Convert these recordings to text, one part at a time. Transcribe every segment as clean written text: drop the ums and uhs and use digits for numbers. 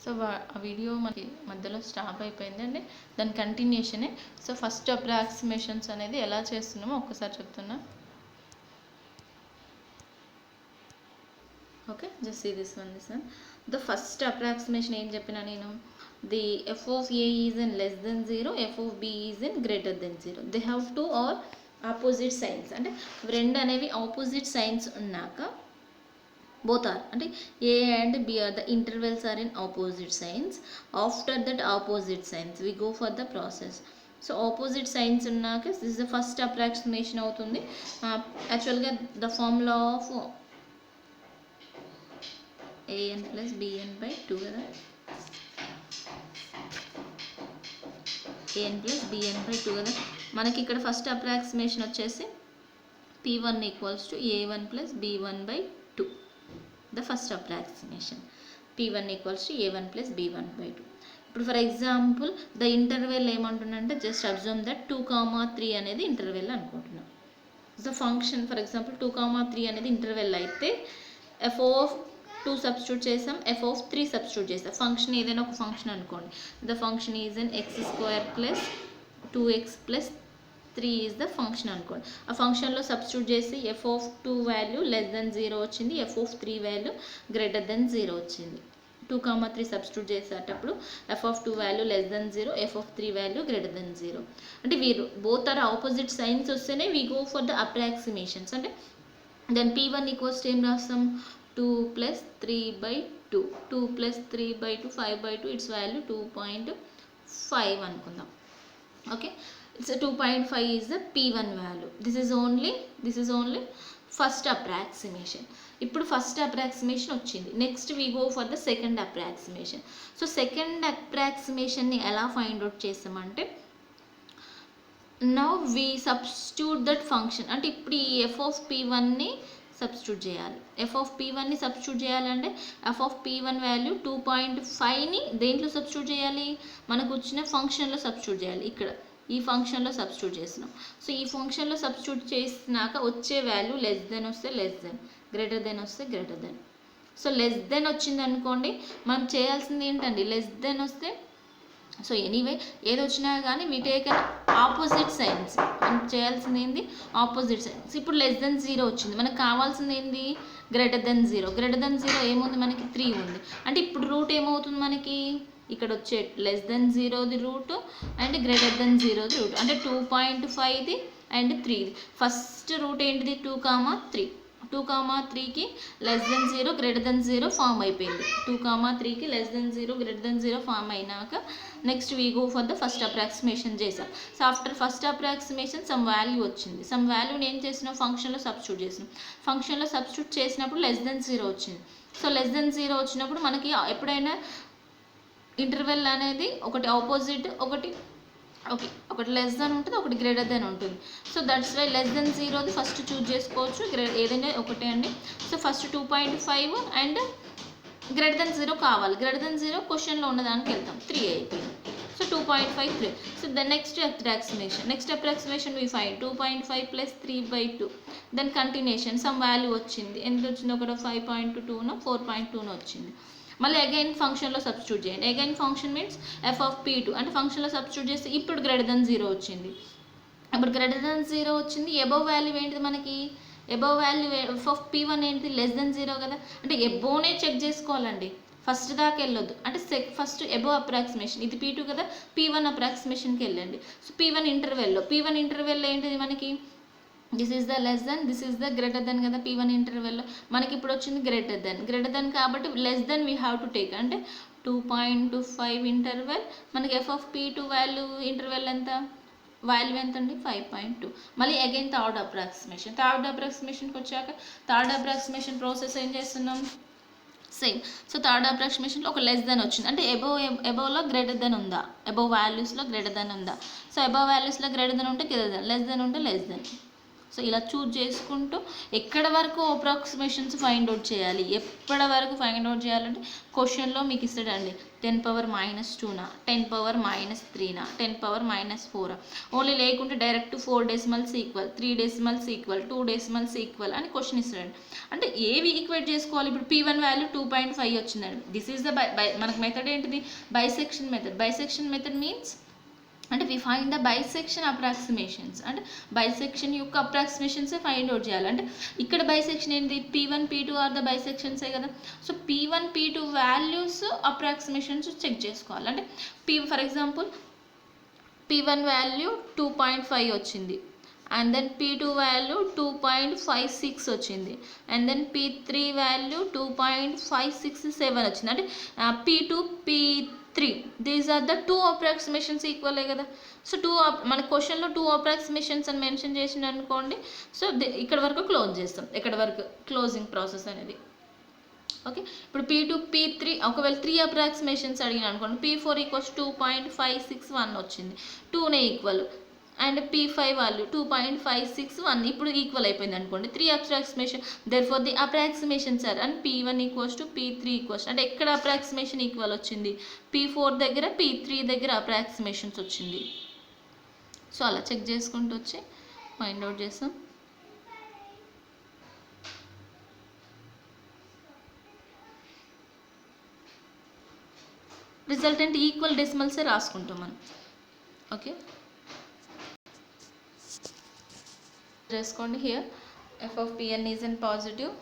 So ఆ video మనకి మధ్యలో స్టాప్ అయిపోయిందండి, దాని కంటిన్యూషనే. సో ఫస్ట్ అప్రాక్సిమేషన్స్ అనేది ఎలా చేస్తున్నామో ఒక్కసారి చెప్తున్నా. Okay, just see this one. The first approximation ఏం చెప్పినా నేను, the F of A is in less than 0, F of B is in greater than 0. They have to are opposite signs. అంటే రెండు అనేవి ఆపోజిట్ సైన్స్ ఉన్నాక, both are అంటే a and b are the intervals are in opposite signs. After that opposite signs we go for the process. So opposite signs ఉన్నాక this is the first approximation అవుతుంది. యాక్చువల్గా the formula of an plus bn by 2 కదా, an plus bn by 2 కదా. మనకి ఇక్కడ first approximation వచ్చేసి p1 equals to a1 plus b1 by 2. The first approximation p1 equals to a1 plus b1 by 2. ఇప్పుడు for example the interval ఏమంటున్నానంటే, just observe that 2, 3 అనేది interval అనుకుంటున్నాం. The function for example 2, 3 అనేది interval అయితే F of 2 substitute చేసాం, F of 3 substitute చేస్తాం. Function ఏదైనా ఒక ఫంక్షన్ అనుకోండి. The function is in x² plus 2x plus 3 is the function అనుకోండి. ఆ ఫంక్షన్లో సబ్స్టిట్యూట్ చేసి F of 2 value less than 0 వచ్చింది, F of 3 value greater than 0 వచ్చింది. 2, 3 సబ్స్టిట్యూట్ చేసేటప్పుడు F of 2 value less than 0, F of 3 value greater than 0. అంటే వీరు both are opposite science వస్తేనే we go for the approximations. అంటే then p1 equals ఏం రాస్తాం, 2 plus 3 by 2, 2 plus 3 by 2, 5 by 2, its value 2.5 అనుకుందాం. Okay, it's a 2.5 is the p1 value. This is only first approximation. ఇప్పుడు first approximation వచ్చింది. Next we go for the second approximation. So second అప్రాక్సిమేషన్ని ఎలా find out చేస్తామంటే, now we substitute that function. అంటే ఇప్పుడు ఈ f of p1ని substitute చేయాలి. ఎఫ్ ఆఫ్ p1ని సబ్స్టిట్యూట్ చేయాలంటే ఎఫ్ ఆఫ్ p1 వాల్యూ 2.5ని దేంట్లో సబ్స్టిట్యూట్ చేయాలి, మనకు వచ్చిన ఫంక్షన్లో సబ్స్టిట్యూట్ చేయాలి. ఇక్కడ ఈ ఫంక్షన్లో సబ్స్టిట్యూట్ చేస్తున్నాం. సో ఈ ఫంక్షన్లో సబ్స్టిట్యూట్ చేసినాక వచ్చే వాల్యూ లెస్ దెన్ వస్తే లెస్ దెన్, గ్రేటర్ దెన్ వస్తే greater than. So less than వచ్చింది అనుకోండి, మనం చేయాల్సింది ఏంటండి, లెస్ దెన్ వస్తే, సో ఎనీవే ఏది వచ్చినా కానీ వీ టేక్ ఆపోజిట్ సైన్స్. మనం చేయాల్సింది ఏంది, ఆపోజిట్ సైన్స్. ఇప్పుడు లెస్ దెన్ 0 వచ్చింది, మనకు కావాల్సింది ఏంది, గ్రేటర్ దెన్ 0. గ్రేటర్ దెన్ 0 ఏముంది, మనకి 3 ఉంది. అంటే ఇప్పుడు రూట్ ఏమవుతుంది మనకి, ఇక్కడ వచ్చే లెస్ దెన్ 0ది రూట్ అండ్ గ్రేటర్ దెన్ 0ది రూట్. అంటే 2.5ది అండ్ 3ది. ఫస్ట్ రూట్ ఏంటిది, 2, 3. 2, 3కి less than 0 greater than 0 form అయిపోయింది. 2, 3కి less than 0 greater than 0 form అయినాక next we go for the first approximation చేసాం. So after first approximation some value వచ్చింది. సమ్ వాల్యూని ఏం చేసినాం, ఫంక్షన్లో సబ్స్టిట్యూట్ చేసినాం. ఫంక్షన్లో సబ్స్టిట్యూట్ చేసినప్పుడు లెస్ దెన్ 0 వచ్చింది. సో లెస్ దెన్ 0 వచ్చినప్పుడు మనకి ఎప్పుడైనా ఇంటర్వెల్ అనేది ఒకటి ఆపోజిట్, ఒకటి లెస్ దెన్ ఉంటుంది, ఒకటి గ్రేటర్ దెన్ ఉంటుంది. So that's why less than 0ది ఫస్ట్ చూజ్ చేసుకోవచ్చు, ఏదైనా ఒకటే అండి. So first 2.5 and greater than 0 కావాలి. గ్రేటర్ దెన్ 0 క్వశ్చన్లో ఉన్నదానికి వెళ్తాం, 3 అయిపోయింది. So 2.5, 3. So the next approximation we find 2.5 plus 3 by 2. Then continuation some value వచ్చింది. ఎంత వచ్చింది, ఒకటి 5.2నో 4.2నో వచ్చింది. మళ్ళీ అగైన్ ఫంక్షన్లో సబ్స్టిట్యూట్ చేయండి. Again function means F of p2 అంటే ఫంక్షన్లో సబ్స్టిట్యూట్ చేస్తే ఇప్పుడు గ్రేటర్ దెన్ 0 వచ్చింది. ఇప్పుడు గ్రేటర్ దెన్ 0 వచ్చింది. ఎబోవ్ వాల్యూ ఏంటిది మనకి, above value F of p1 ఏంటిది, లెస్ దెన్ 0 కదా. అంటే ఎబోవ్నే చెక్ చేసుకోవాలండి, ఫస్ట్ దాకా వెళ్ళొద్దు. అంటే ఫస్ట్ ఎబోవ్ అప్రాక్సిమేషన్, ఇది p2 కదా, p1 అప్రాక్సిమేషన్కి వెళ్ళండి. సో p1 ఇంటర్వెల్లో ఏంటిది మనకి, this is the less than, this is the greater than కదా. p1 ఇంటర్వెల్లో మనకి ఇప్పుడు వచ్చింది గ్రేటర్ దెన్ కాబట్టి less than we have to take. అంటే 2.25 ఇంటర్వెల్, మనకి F of p2 value interval ఎంత, వాల్యూ ఎంత అండి, 5.2. మళ్ళీ అగైన్ థర్డ్ అప్రాక్సిమేషన్కి వచ్చాక థర్డ్ అప్రాక్సిమేషన్ ప్రాసెస్ ఏం చేస్తున్నాం, సేమ్. సో థర్డ్ అప్రాక్సిమేషన్లో ఒక లెస్ దెన్ వచ్చింది. అంటే ఎబోవ్లో గ్రేటర్ దెన్ ఉందా, ఎబోవ్ వాల్యూస్లో గ్రేటర్ దెన్ ఉందా. సో ఎబోవ్ వాల్యూస్లో గ్రేటర్ దెన్ ఉంటే గ్రేటర్ దెన్, లెస్ దెన్ ఉంటే లెస్ దెన్. సో ఇలా చూజ్ చేసుకుంటూ ఎక్కడ వరకు అప్రాక్సిమేషన్స్ ఫైండ్ అవుట్ చేయాలి, ఎప్పటి వరకు ఫైండ్ అవుట్ చేయాలంటే క్వశ్చన్లో మీకు ఇస్తాడండి 10⁻²నా, 10⁻³ 10⁻⁴. ఓన్లీ లేకుంటే direct 4 decimals equal, 3 decimals equal, 2 decimals equal అని క్వశ్చన్ ఇస్తాడండి. అంటే ఏవి ఈక్వేట్ చేసుకోవాలి? ఇప్పుడు P1 వాల్యూ 2.5 వచ్చిందండి. దిస్ ఈజ్ ద మనకు మెథడ్ ఏంటిది? Bisection method. Bisection method means అంటే we find the bisection approximations, అంటే బైసెక్షన్ యొక్క అప్రాక్సిమేషన్సే ఫైండ్ అవుట్ చేయాలి. అంటే ఇక్కడ బైసెక్షన్ ఏంటి? P1 P2 ఆర్ ద బైసెక్షన్సే కదా. So P1 P2 values approximations check చేసుకోవాలి. అంటే ఫర్ ఎగ్జాంపుల్ P1 వాల్యూ 2.5 వచ్చింది, అండ్ దెన్ P2 వాల్యూ 2.56 వచ్చింది, అండ్ దెన్ P3 వాల్యూ 2.567 వచ్చింది. అంటే P2 P3 these are the 2 approximations ఈక్వలే కదా. సో మన క్వశ్చన్లో 2 అప్రాక్సిమేషన్స్ అని మెన్షన్ చేసింది అనుకోండి. సో ఇక్కడ వరకు క్లోజ్ చేస్తాం, ఇక్కడ వరకు క్లోజింగ్ ప్రాసెస్ అనేది. ఓకే, ఇప్పుడు P2 P3 ఒకవేళ 3 అప్రాక్సిమేషన్స్ అడిగిన అనుకోండి, P4 ఈక్వల్స్ 2.561 వచ్చింది, 2నే ఈక్వల్, అండ్ P5 వాల్యూ 2.561 ఇప్పుడు ఈక్వల్ అయిపోయింది అనుకోండి. 3 approximation, there for the approximation sir and P1 equals to P3 equals, అంటే ఎక్కడ అప్రాక్సిమేషన్ ఈక్వల్ వచ్చింది? P4 దగ్గర, P3 దగ్గర అప్రాక్సిమేషన్స్ వచ్చింది. సో అలా చెక్ చేసుకుంటూ వచ్చి ఫైండ్ అవుట్ చేస్తాం. రిజల్టెంట్ ఈక్వల్ డెసిమల్సే రాసుకుంటాం మనం. ఓకే, చేసుకోండి. Here f of Pn is in positive,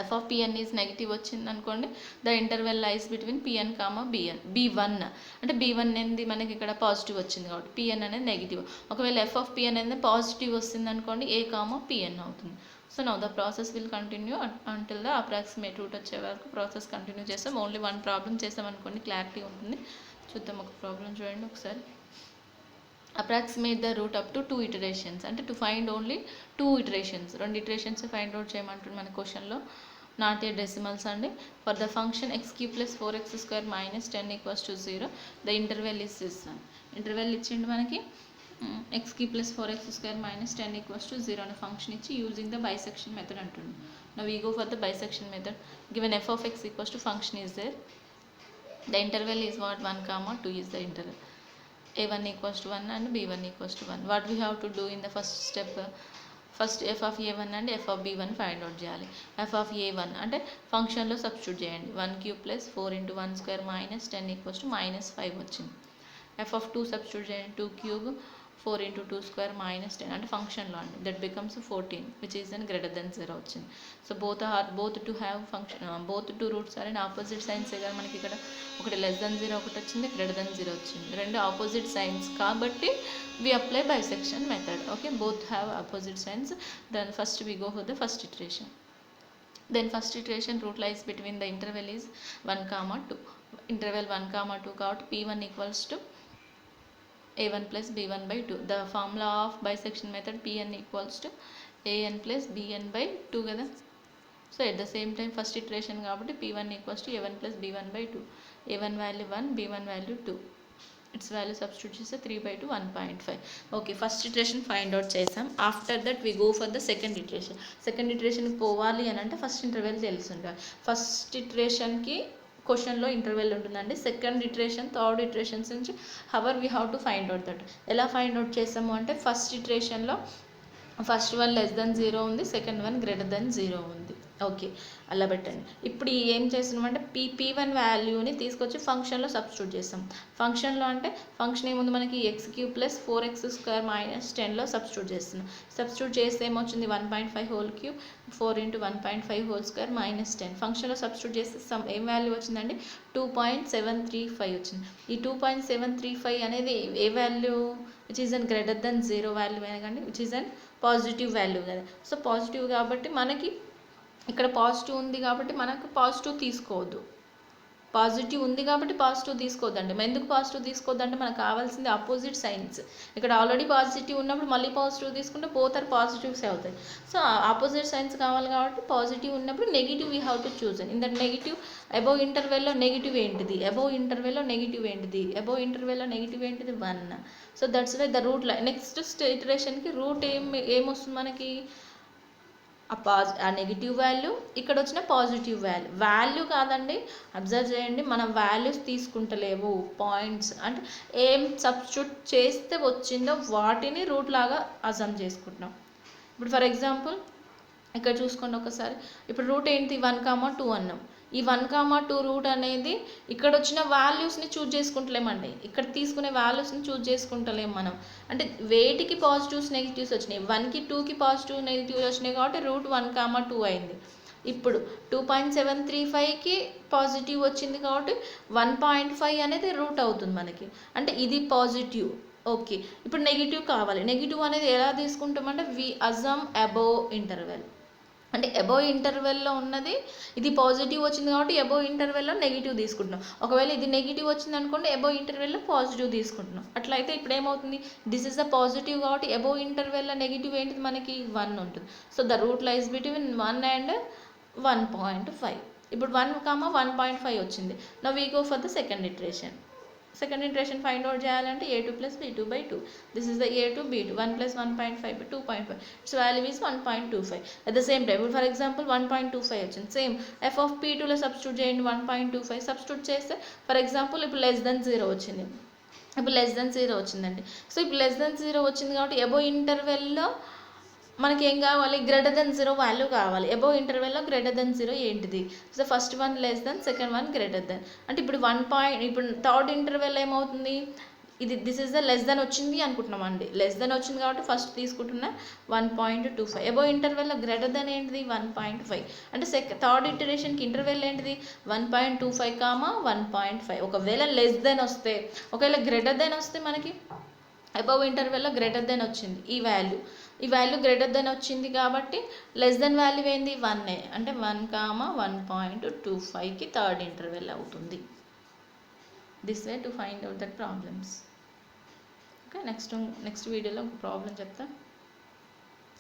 f of Pn is negative వచ్చింది అనుకోండి. The interval lies between Pn, Bn. B1 అంటే B1 అనేది మనకి ఇక్కడ పాజిటివ్ వచ్చింది కాబట్టి Pn అనేది నెగిటివ్. ఒకవేళ f of Pn అనేది పాజిటివ్ వస్తుంది అనుకోండి, A, Pn అవుతుంది. So now the process will continue until the approximate root వచ్చే వరకు ప్రాసెస్ కంటిన్యూ చేస్తాం. ఓన్లీ 1 ప్రాబ్లం చేస్తాం అనుకోండి, క్లారిటీ ఉంటుంది. చూద్దాం, ఒక ప్రాబ్లం చూడండి ఒకసారి. Approximate the root up to 2 iterations, అంటే to find only 2 iterations, 2 iterations find out చేయమంటుంది మన క్వశ్చన్లో. నాట్ ఏ డెసిమల్స్ అండి. ఫర్ ద ఫంక్షన్ x³ + 4x² - 10 = 0 the interval is this. Interval ఇచ్చిండు మనకి x³ + 4x² - 10 = 0 అనే ఫంక్షన్ ఇచ్చి యూజింగ్ ద బైసెక్షన్ మెథడ్ అంటుంది. Now we go for the bisection method. Given f of x = function is there, the interval is what 1, 2 is the interval. A1 = 1 and B1 = 1. What we have to do in the first step? First f of A1 and f of B1 find out చేయాలి. f of A1 అంటే ఫంక్షన్లో substitute చేయండి. 1³ + 4 × 1² - 10 = -5 వచ్చింది. f of 2 substitute చేయండి. 2³ 4 × 2² - 10 అంటే ఫంక్షన్లో అండి. That becomes 14 which is then greater than 0 వచ్చింది. So both to have function, both two roots are in opposite signs కదా. మనకి ఇక్కడ ఒకటి <0 ఒకటి వచ్చింది, <0 వచ్చింది, రెండు ఆపోజిట్ సైన్స్ కాబట్టి we apply bisection method. Okay, both have opposite signs. Then first we go for the first iteration. Then first iteration root lies between the interval is 1, 2. Interval 1, 2 కాబట్టి P1 = A1 + B1/2. The formula of bisection method Pn = An + Bn/2 కదా. So at the same time first iteration కాబట్టి P1 = A1 + B1/2. A1 value 1, B1 value 2. Its value substitute చేస్తే 3/2 1.5. Okay, first iteration find out చేసాం. After that we go for the second iteration. Second ఇటరేషన్కి పోవాలి అని అంటే first interval తెలుసుండాలి. First ఇటరేషన్కి క్వశ్చన్లో ఇంటర్వెల్ ఉంటుందండి. సెకండ్ ఇటరేషన్, థర్డ్ ఇటరేషన్స్ నుంచి however we have to find out that. ఎలా ఫైండ్ అవుట్ చేసాము అంటే ఫస్ట్ ఇటరేషన్లో ఫస్ట్ వన్ <0 ఉంది, సెకండ్ వన్ <0 ఉంది. ఓకే, అలా పెట్టండి. ఇప్పుడు ఏం చేస్తున్నామంటే P1 వాల్యూని తీసుకొచ్చి ఫంక్షన్లో సబ్స్టిట్యూట్ చేస్తాం. ఫంక్షన్లో అంటే ఫంక్షన్ ఏముంది మనకి x³ + 4x² - 10లో సబ్స్టిట్యూట్ చేస్తున్నాం. సబ్స్టిట్యూట్ చేస్తే ఏమొచ్చింది 1.5³ 4 × 1.5² - 10. ఫంక్షన్లో సబ్స్టిట్యూట్ చేస్తే ఏం వాల్యూ వచ్చిందండి 2.735 వచ్చింది. ఈ 2.735 అనేది ఏ value? Which is an greater than 0 value కానీ which is an positive value కదా. సో పాజిటివ్ కాబట్టి మనకి ఇక్కడ పాజిటివ్ ఉంది కాబట్టి మనకు పాజిటివ్ తీసుకోవద్దు. పాజిటివ్ ఉంది కాబట్టి పాజిటివ్ తీసుకోవద్దండి. ఎందుకు పాజిటివ్ తీసుకోవద్దంటే మనకు కావాల్సింది ఆపోజిట్ సైన్స్. ఇక్కడ ఆల్రెడీ పాజిటివ్ ఉన్నప్పుడు మళ్ళీ పాజిటివ్ తీసుకుంటే బోత్ ఆర్ పాజిటివ్సే అవుతాయి. సో ఆపోజిట్ సైన్స్ కావాలి కాబట్టి పాజిటివ్ ఉన్నప్పుడు negative we have to choose. In that negative above ఇంటర్వెల్లో నెగిటివ్ ఏంటిది, అబోవ్ ఇంటర్వెల్లో నెగిటివ్ ఏంటిది, అబోవ్ ఇంటర్వెల్లో నెగిటివ్ ఏంటిది 1. So that's why the root next ఇటరేషన్కి రూట్ ఏమొస్తుంది మనకి, ఆ నెగిటివ్ వాల్యూ ఇక్కడ వచ్చిన పాజిటివ్ వాల్యూ కాదండి. అబ్జర్వ్ చేయండి, మనం వాల్యూస్ తీసుకుంటలేవు, పాయింట్స్ అంటే ఏం సబ్స్టిట్యూట్ చేస్తే వచ్చిందో వాటిని రూట్ లాగా అజమ్ చేసుకుంటున్నాం. ఇప్పుడు ఫర్ ఎగ్జాంపుల్ ఇక్కడ చూసుకోండి ఒకసారి. ఇప్పుడు రూట్ ఏంటి 1,2 అన్నాం. ఈ 1,2 రూట్ అనేది ఇక్కడ వచ్చిన వాల్యూస్ని చూజ్ చేసుకుంటలేమండి. ఇక్కడ తీసుకునే వాల్యూస్ని చూజ్ చేసుకుంటలేము మనం. అంటే వేటికి పాజిటివ్స్ నెగిటివ్స్ వచ్చినాయి, 1కి 2కి పాజిటివ్ నెగిటివ్స్ వచ్చినాయి కాబట్టి రూట్ 1,2 అయింది. ఇప్పుడు 2.735కి పాజిటివ్ వచ్చింది కాబట్టి 1.5 అనేది రూట్ అవుతుంది మనకి. అంటే ఇది పాజిటివ్. ఓకే, ఇప్పుడు నెగిటివ్ కావాలి. నెగిటివ్ అనేది ఎలా తీసుకుంటామంటే వి అజమ్ అబోవ్ ఇంటర్వెల్. అంటే అబోవ్ ఇంటర్వెల్లో ఉన్నది ఇది పాజిటివ్ వచ్చింది కాబట్టి అబోవ్ ఇంటర్వెల్లో నెగిటివ్ తీసుకుంటున్నాం. ఒకవేళ ఇది నెగిటివ్ వచ్చింది అనుకోండి, అబోవ్ ఇంటర్వెల్లో పాజిటివ్ తీసుకుంటున్నాం. అట్లయితే ఇప్పుడు ఏమవుతుంది, దిస్ ఇస్ ద పాజిటివ్ కాబట్టి అబోవ్ ఇంటర్వెల్లో నెగిటివ్ ఏంటిది మనకి 1 ఉంటుంది. So the route lies between 1 and 1.5. ఇప్పుడు 1,1.5 వచ్చింది. Now we go for the second iteration. Second iteration find out చేయాలంటే a2 + b2/2. This is the a2 b2. 1 + 1.5 2.5. It's value is 1.25. At the same time ఇప్పుడు for example 1.25 వచ్చింది. Same F of p2లో substitute చేయండి. 1.25 substitute చేస్తే for example ఇప్పుడు <0 వచ్చింది. ఇప్పుడు <0 వచ్చిందండి. So ఇప్పుడు <0 వచ్చింది కాబట్టి అబోవ్ ఇంటర్వెల్లో మనకి ఏం కావాలి, <0 వాల్యూ కావాలి. అబోవ్ ఇంటర్వెల్లో <0 ఏంటిది, so first one <, second one <. అంటే ఇప్పుడు ఇప్పుడు థర్డ్ ఇంటర్వెల్ ఏమవుతుంది, ఇది this is the less than వచ్చింది అనుకుంటున్నాం అండి. లెస్ దెన్ వచ్చింది కాబట్టి ఫస్ట్ తీసుకుంటున్నా 1.25. అబోవ్ ఇంటర్వెల్లో గ్రేటర్ దెన్ ఏంటిది 1.5. అంటే థర్డ్ ఇటరేషన్కి ఇంటర్వెల్ ఏంటిది 1.25, 1.5. ఒకవేళ లెస్ దెన్ వస్తే, ఒకవేళ గ్రేటర్ దెన్ వస్తే మనకి అబోవ్ ఇంటర్వెల్లో గ్రేటర్ దెన్ వచ్చింది ఈ వాల్యూ గ్రేటర్ దెన్ వచ్చింది కాబట్టి లెస్ దెన్ వాల్యూ ఏంది 1. అంటే 1, 1.25కి థర్డ్ ఇంటర్వెల్ అవుతుంది. This way to find out that problems. Okay, next వీడియోలో ఒక ప్రాబ్లం చెప్తా.